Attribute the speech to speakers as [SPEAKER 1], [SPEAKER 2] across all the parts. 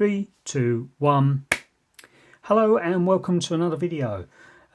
[SPEAKER 1] 3, 2, 1. Hello and welcome to another video.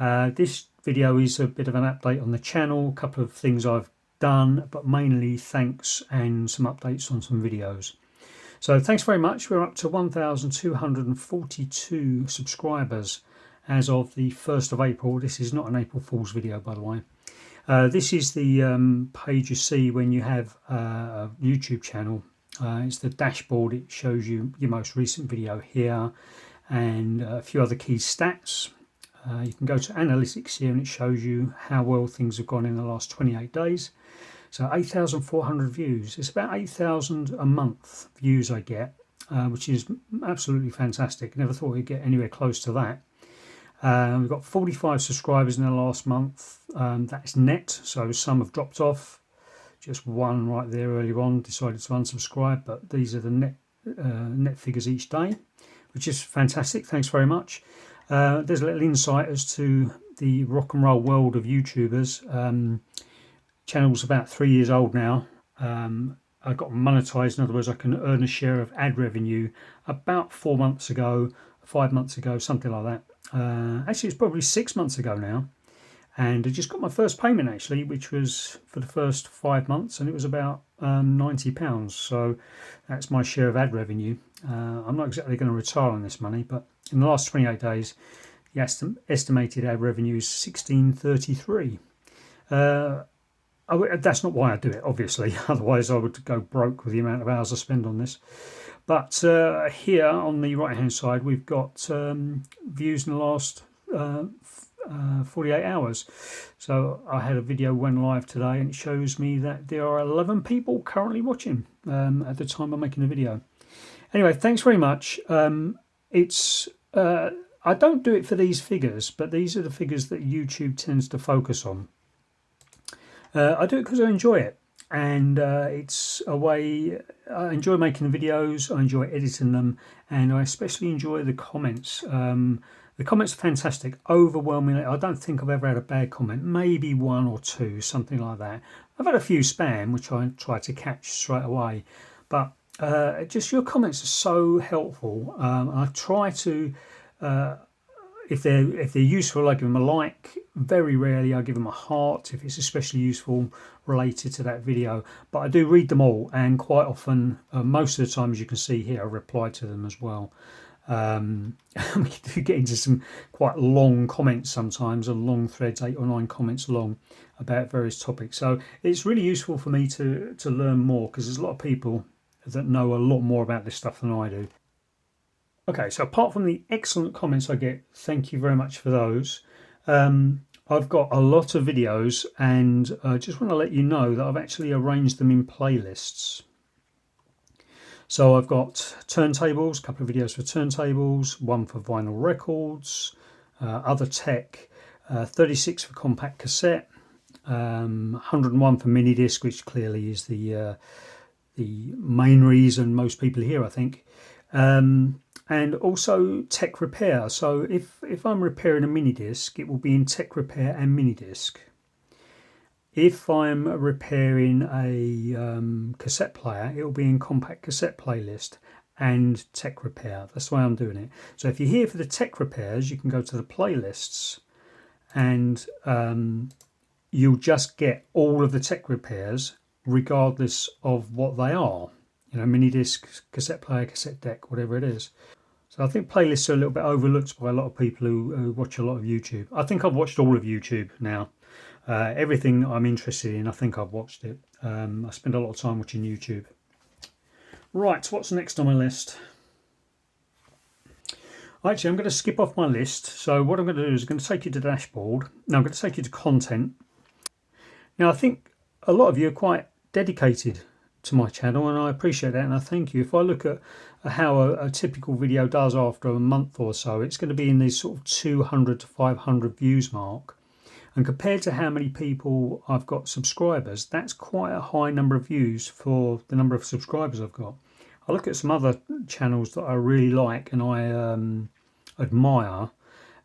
[SPEAKER 1] This video is a bit of an update on the channel, a couple of things I've done, but mainly thanks and some updates on some videos. So thanks very much. We're up to 1,242 subscribers as of the 1st of April. This is not an April Fool's video, by the way. This is the page you see when you have a YouTube channel. It's the dashboard. It shows you your most recent video here and a few other key stats. You can go to analytics here and it shows you how well things have gone in the last 28 days. So 8,400 views. It's about 8,000 a month views I get, which is absolutely fantastic. Never thought we'd get anywhere close to that. We've got 45 subscribers in the last month. That's net, so some have dropped off. Just one right there earlier on decided to unsubscribe, but these are the net figures each day, which is fantastic. Thanks very much. There's a little insight as to the rock and roll world of YouTubers. Channel's about 3 years old now. I got monetized. In other words, I can earn a share of ad revenue about 4 months ago, 5 months ago, something like that. Actually, it's probably 6 months ago now. And I just got my first payment, actually, which was for the first 5 months, and it was about £90. So that's my share of ad revenue. I'm not exactly going to retire on this money, but in the last 28 days, the estimated ad revenue is £16.33. That's not why I do it, obviously. Otherwise, I would go broke with the amount of hours I spend on this. But here on the right-hand side, we've got views in the last 48 hours. So I had a video went live today and it shows me that there are 11 people currently watching at the time I'm making the video. Anyway, thanks very much. I don't do it for these figures, but these are the figures that YouTube tends to focus on. I do it because I enjoy it, and it's a way. I enjoy making the videos, I enjoy editing them, and I especially enjoy the comments. The comments are fantastic, overwhelmingly. I don't think I've ever had a bad comment, maybe one or two, something like that. I've had a few spam, which I try to catch straight away, but just your comments are so helpful. I try to, if they're useful, I give them a like. Very rarely I give them a heart if it's especially useful related to that video, but I do read them all, and quite often, most of the time, as you can see here, I reply to them as well. We do get into some quite long comments sometimes, and long threads, 8 or 9 comments long about various topics. So it's really useful for me to learn more, because there's a lot of people that know a lot more about this stuff than I do. Okay, so apart from the excellent comments I get, thank you very much for those. I've got a lot of videos, and I just want to let you know that I've actually arranged them in playlists. So I've got turntables, a couple of videos for turntables, one for vinyl records, other tech, 36 for compact cassette, 101 for mini disc, which clearly is the main reason most people hear, I think. And also tech repair. So if I'm repairing a mini disc, it will be in tech repair and mini disc. If I'm repairing a cassette player, it will be in compact cassette playlist and tech repair. That's the way I'm doing it. So if you're here for the tech repairs, you can go to the playlists, and you'll just get all of the tech repairs regardless of what they are. You know, mini disc, cassette player, cassette deck, whatever it is. So I think playlists are a little bit overlooked by a lot of people who watch a lot of YouTube. I think I've watched all of YouTube now. Everything I'm interested in, I think I've watched it. I spend a lot of time watching YouTube. Right, what's next on my list? Actually, I'm going to skip off my list. So what I'm going to do is I'm going to take you to the dashboard. Now I'm going to take you to content. Now I think a lot of you are quite dedicated to my channel, and I appreciate that, and I thank you. If I look at how a typical video does after a month or so, it's going to be in this sort of 200 to 500 views mark. And compared to how many people I've got subscribers, that's quite a high number of views for the number of subscribers I've got. I look at some other channels that I really like and I admire,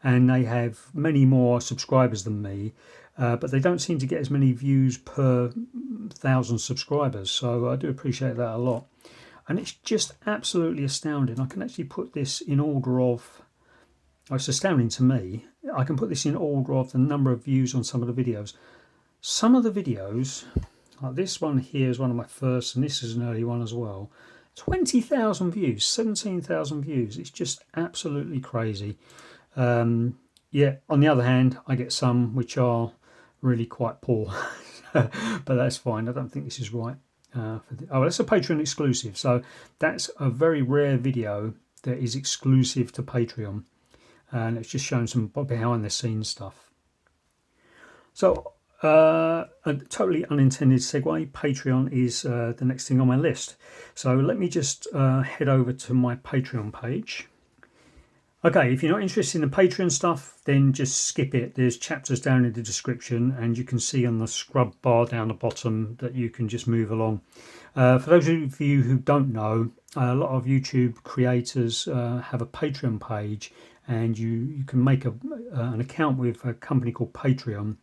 [SPEAKER 1] and they have many more subscribers than me, but they don't seem to get as many views per 1,000 subscribers. So I do appreciate that a lot. and it's just absolutely astounding. I can actually put this in order of, oh, it's astounding to me. I can put this in order of the number of views on some of the videos. Some of the videos, like this one here is one of my first, and this is an early one as well. 20,000 views, 17,000 views. It's just absolutely crazy. Yeah, on the other hand, I get some which are really quite poor, but that's fine. I don't think this is right. Oh, that's a Patreon exclusive. So that's a very rare video that is exclusive to Patreon. And it's just showing some behind the scenes stuff. So a totally unintended segue, Patreon is the next thing on my list. So let me just head over to my Patreon page. Okay, if you're not interested in the Patreon stuff, then just skip it. There's chapters down in the description, and you can see on the scrub bar down the bottom that you can just move along. For those of you who don't know, a lot of YouTube creators have a Patreon page, and you can make an account with a company called Patreon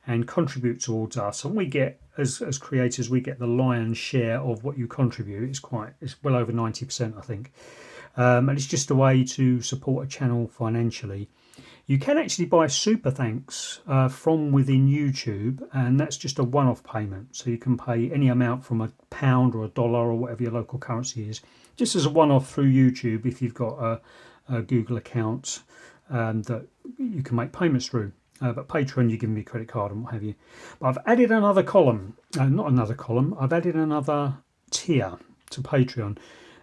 [SPEAKER 1] and contribute towards us. And we get, as creators, we get the lion's share of what you contribute. It's well over 90%, I think. And it's just a way to support a channel financially. You can actually buy super thanks from within YouTube, and that's just a one-off payment. So you can pay any amount from £1 or $1 or whatever your local currency is, just as a one-off through YouTube if you've got a Google account that you can make payments through. But Patreon, you give me a credit card and what have you. But I've added another column, not another column, I've added another tier to Patreon.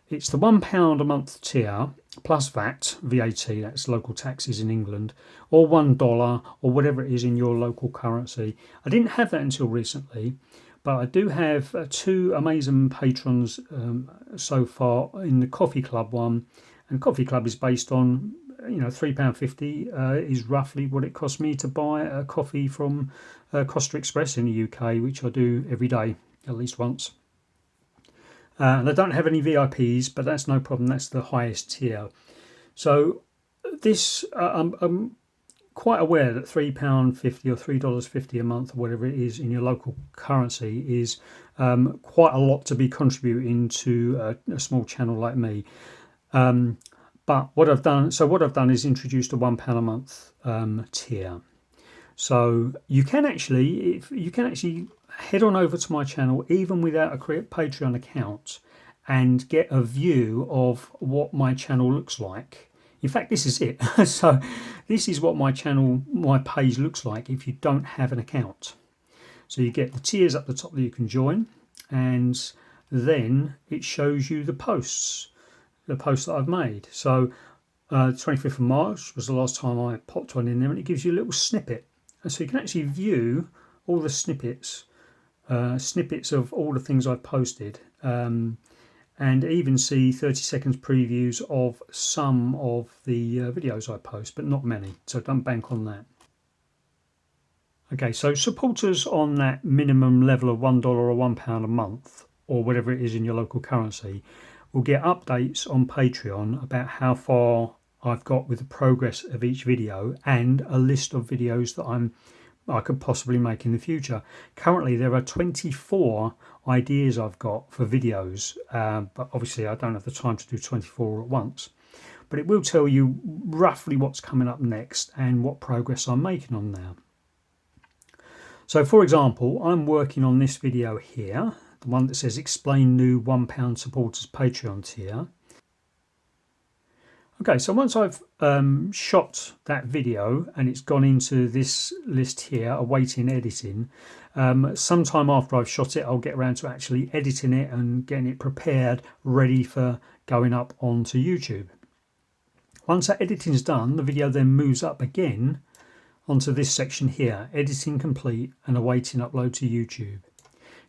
[SPEAKER 1] It's the £1 a month tier plus VAT, that's local taxes in England, or $1 or whatever it is in your local currency. I didn't have that until recently, but I do have two amazing patrons so far in the Coffee Club one. And Coffee Club is based on, £3.50 is roughly what it cost me to buy a coffee from Costa Express in the UK, which I do every day, at least once. And I don't have any VIPs, but that's no problem. That's the highest tier. So this, I'm quite aware that £3.50 or $3.50 a month, or whatever it is in your local currency, is quite a lot to be contributing to a small channel like me. But what I've done is introduced a £1 a month tier. So you can actually head on over to my channel even without a Patreon account and get a view of what my channel looks like. In fact, this is it. So this is what my page looks like if you don't have an account. So you get the tiers up the top that you can join, and then it shows you the posts that I've made. So 25th of March was the last time I popped one in there, and it gives you a little snippet. And so you can actually view all the snippets of all the things I've posted, and even see 30 seconds previews of some of the videos I post, but not many, so don't bank on that. Okay, so supporters on that minimum level of $1 or £1 a month, or whatever it is in your local currency, will get updates on Patreon about how far I've got with the progress of each video, and a list of videos that I could possibly make in the future. Currently there are 24 ideas I've got for videos, but obviously I don't have the time to do 24 at once. But it will tell you roughly what's coming up next and what progress I'm making on now. So for example, I'm working on this video here, the one that says explain new £1 supporters Patreon tier. Okay, so once I've shot that video and it's gone into this list here, awaiting editing, sometime after I've shot it, I'll get around to actually editing it and getting it prepared, ready for going up onto YouTube. Once that editing is done, the video then moves up again onto this section here, editing complete and awaiting upload to YouTube.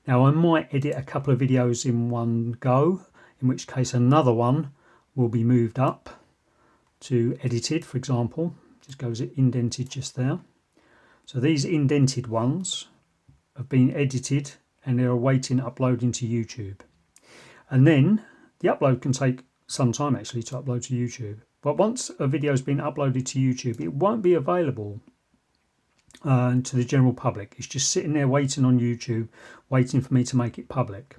[SPEAKER 1] Now I might edit a couple of videos in one go, in which case another one will be moved up to edited, for example. Just goes indented just there. So these indented ones have been edited and they're awaiting uploading to YouTube. And then the upload can take some time actually to upload to YouTube. But once a video has been uploaded to YouTube, it won't be available to the general public. It's just sitting there waiting on YouTube, waiting for me to make it public.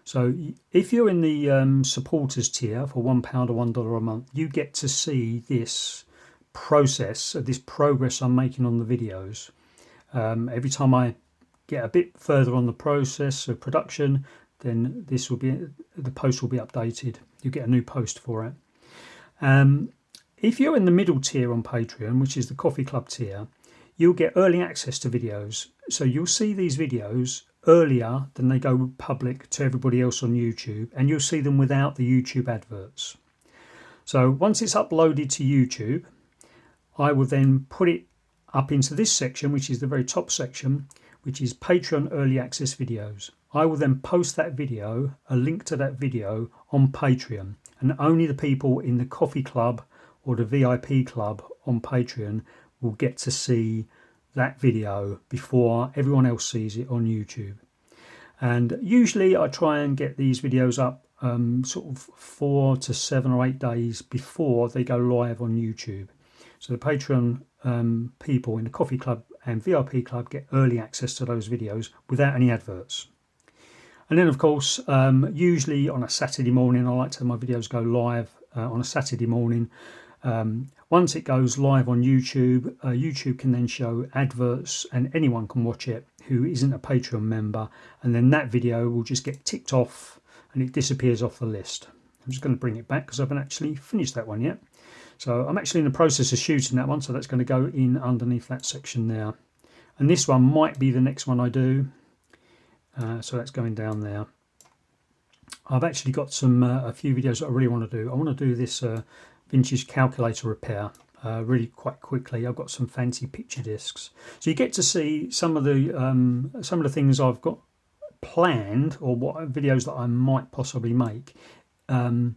[SPEAKER 1] So if you're in the supporters tier for £1 or $1 a month, you get to see this process, this progress I'm making on the videos. Every time I get a bit further on the process of production, then the post will be updated. You get a new post for it. If you're in the middle tier on Patreon, which is the Coffee Club tier, you'll get early access to videos. So you'll see these videos earlier than they go public to everybody else on YouTube, and you'll see them without the YouTube adverts. So once it's uploaded to YouTube, I will then put it up into this section, which is the very top section, which is Patreon early access videos. I will then post that video, a link to that video, on Patreon, and only the people in the Coffee Club or the VIP club on Patreon will get to see that video before everyone else sees it on YouTube. And usually I try and get these videos up sort of 4 to 7 or 8 days before they go live on YouTube. So the Patreon people in the Coffee Club and VIP Club get early access to those videos without any adverts. And then, of course, usually on a Saturday morning, I like to have my videos go live on a Saturday morning. Once it goes live on YouTube, YouTube can then show adverts and anyone can watch it who isn't a Patreon member. And then that video will just get ticked off and it disappears off the list. I'm just going to bring it back because I haven't actually finished that one yet. So I'm actually in the process of shooting that one, so that's going to go in underneath that section there. And this one might be the next one I do. So that's going down there. I've actually got a few videos that I really want to do. I want to do this vintage calculator repair really quite quickly. I've got some fancy picture discs, so you get to see some of the things I've got planned, or what videos that I might possibly make on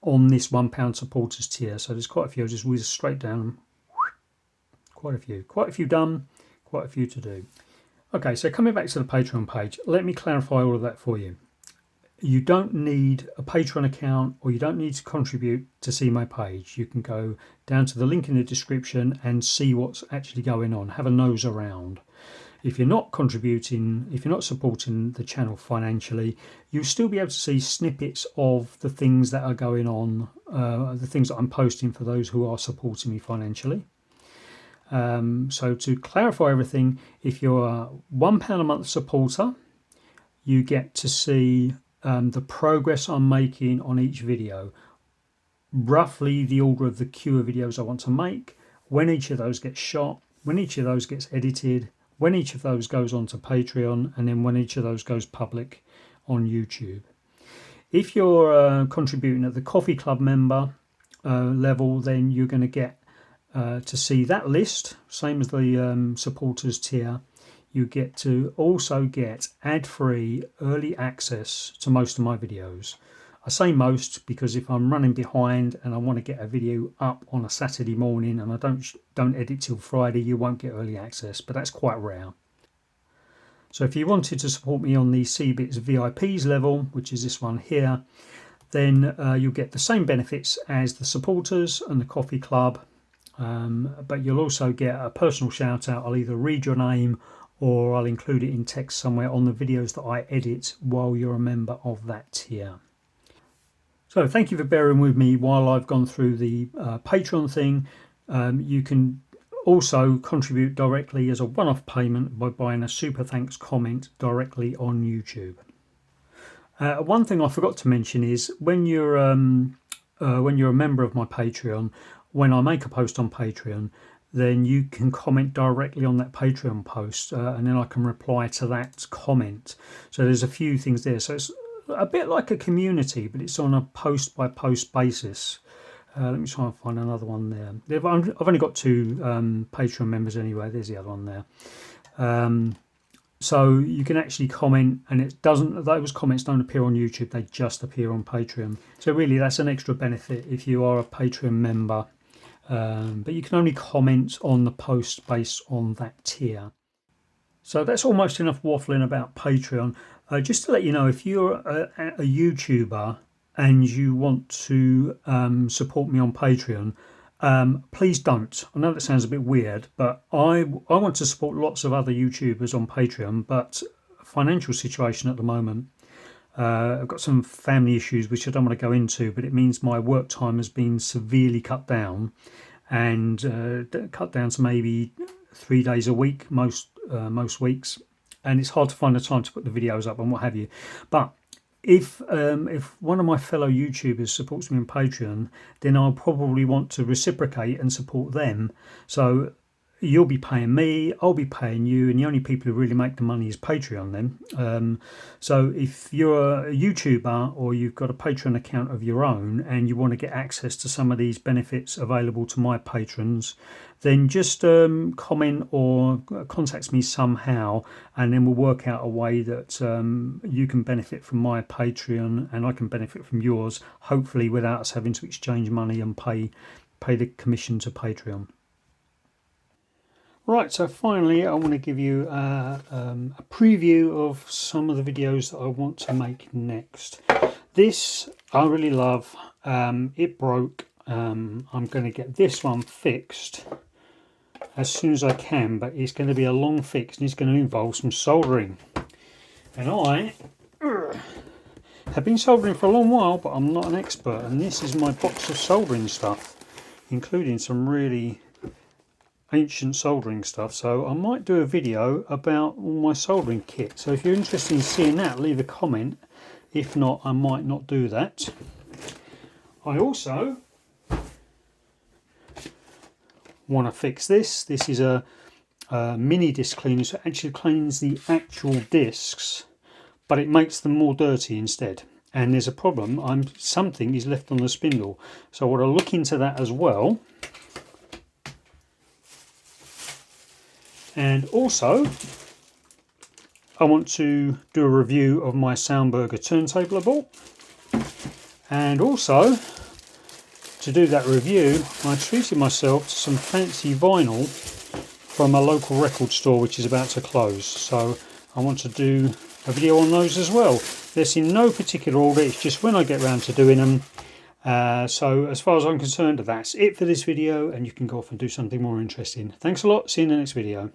[SPEAKER 1] this £1 supporters tier. So there's quite a few. I'll just whiz straight down. Quite a few done, quite a few to do. Okay, so coming back to the Patreon page, let me clarify all of that for you. You don't need a Patreon account, or you don't need to contribute to see my page. You can go down to the link in the description and see what's actually going on, have a nose around. If you're not contributing, if you're not supporting the channel financially, you'll still be able to see snippets of the things that are going on, the things that I'm posting for those who are supporting me financially. So to clarify everything, if you're a £1 a month supporter, you get to see the progress I'm making on each video, roughly the order of the queue of videos I want to make, when each of those gets shot, when each of those gets edited, when each of those goes onto Patreon, and then when each of those goes public on YouTube. If you're contributing at the Coffee Club member level, then you're going to get to see that list, same as the supporters tier. You get to also get ad-free early access to most of my videos. I say most because if I'm running behind and I want to get a video up on a Saturday morning and I don't edit till Friday, you won't get early access, but that's quite rare. So if you wanted to support me on the CBITS VIPs level, which is this one here, then you'll get the same benefits as the supporters and the Coffee Club, but you'll also get a personal shout out. I'll either read your name or I'll include it in text somewhere on the videos that I edit while you're a member of that tier. So thank you for bearing with me while I've gone through the Patreon thing. You can also contribute directly as a one-off payment by buying a super thanks comment directly on YouTube. One thing I forgot to mention is when you're a member of my Patreon, when I make a post on Patreon, then you can comment directly on that Patreon post, and then I can reply to that comment. So there's a few things there. So it's a bit like a community, but it's on a post by post basis. Let me try and find another one there. I've only got 2 Patreon members anyway. There's the other one there. So you can actually comment, and those comments don't appear on YouTube, they just appear on Patreon. So really that's an extra benefit if you are a Patreon member. But you can only comment on the post based on that tier. So that's almost enough waffling about Patreon. Just to let you know, if you're a YouTuber and you want to support me on Patreon, please don't. I know that sounds a bit weird, but I want to support lots of other YouTubers on Patreon, but financial situation at the moment, I've got some family issues which I don't want to go into, but it means my work time has been severely cut down, and cut down to maybe 3 days a week most weeks, and it's hard to find the time to put the videos up and what have you. But if one of my fellow YouTubers supports me on Patreon, then I'll probably want to reciprocate and support them. So you'll be paying me, I'll be paying you, and the only people who really make the money is Patreon then. So if you're a YouTuber or you've got a Patreon account of your own and you want to get access to some of these benefits available to my patrons, then just comment or contact me somehow, and then we'll work out a way that you can benefit from my Patreon and I can benefit from yours, hopefully without us having to exchange money and pay the commission to Patreon. Right, so finally I want to give you a preview of some of the videos that I want to make next. This I really love. It broke. I'm going to get this one fixed as soon as I can, but it's going to be a long fix and it's going to involve some soldering. And I have been soldering for a long while, but I'm not an expert, and this is my box of soldering stuff, including some really ancient soldering stuff. So I might do a video about all my soldering kit, so if you're interested in seeing that, leave a comment. If not, I might not do that. I also want to fix this. This is a mini disc cleaner, so it actually cleans the actual discs, but it makes them more dirty instead. And there's a problem, something is left on the spindle, so I want to look into that as well. And also, I want to do a review of my Soundburger turntable I bought. And also, to do that review, I treated myself to some fancy vinyl from a local record store which is about to close. So I want to do a video on those as well. This in no particular order, it's just when I get around to doing them. So as far as I'm concerned, that's it for this video, and you can go off and do something more interesting. Thanks a lot, see you in the next video.